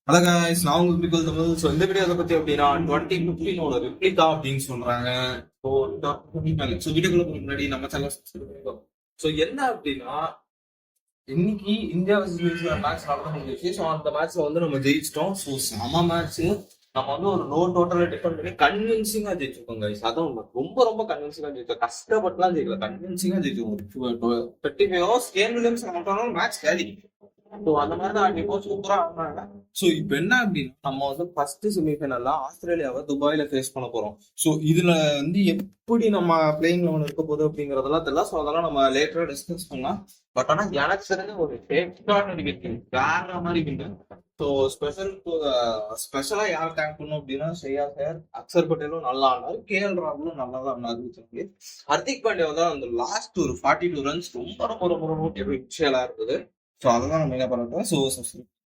Hello guys, நான் உங்க Bipin Tamil. So இந்த வீடியோ அதை பத்தி அப்படின்னா 2015 ரெப்ளிகா அப்படின்னு சொல்றாங்க. ஸோ வீடியோக்குள்ள போக முன்னாடி நம்ம சேனல் ஸோ என்ன அப்படின்னா இன்னைக்கு இந்தியா மேட்ச் நடந்துச்சு. ஸோ அந்த மேட்ச்ல வந்து நம்ம ஜெயிச்சிட்டோம். ஸோ செம மேட்ச். நம்ம வந்து ஒரு லோ டோட்டலை டிஃபெண்ட் பண்ணி கன்வின்சிங்கா ஜெயிச்சிருக்கோம் கைஸ். அதான் ரொம்ப ரொம்ப கன்வின்சிங்கா ஜெயிச்சோம். கஷ்டப்பட்டுலாம் ஜெயிக்கல, கன்வின்சிங்கா ஜெயிச்சிருக்கோம். 35 hours can Williams match carry. So அந்த மாதிரி தான் இப்போ சூப்பரா ஆடினாங்க. ஸோ இப்போ என்ன அப்படின்னா நம்ம வந்து ஃபர்ஸ்ட் செமிஃபைனல்ல ஆஸ்திரேலியாவை துபாயில ஃபேஸ் பண்ண போறோம். ஸோ இதுல வந்து எப்படி நம்ம பிளேயிங் லெவன் இருக்க போகுது அப்படிங்கறதெல்லாம் தெரியல. ஸோ அதெல்லாம் நம்ம லேட்டரா டிஸ்கஸ் பண்ணலாம். பட் ஆனா எனக்கு தெரிஞ்ச ஒரு எக்ஸ்ட்ராடனரி வின், வேற மாதிரி வின். ஸோ ஸ்பெஷலா யார் டேங்க் பண்ணும் அப்படின்னா ஸ்ரேயா சார், அக்சர் பட்டேலும் நல்லா ஆனாரு, கேஎல் ராகுலும் நல்லா தான் ஆனாரு. ஹர்திக் பாண்டியா தான் அந்த லாஸ்ட் ஒரு 42 ரன்ஸ் ரொம்ப ரொம்ப ரொம்ப ரொம்ப விஷயலா இருந்தது. ஸோ அதெல்லாம் நம்ம என்ன பண்ணுறோம். ஸோ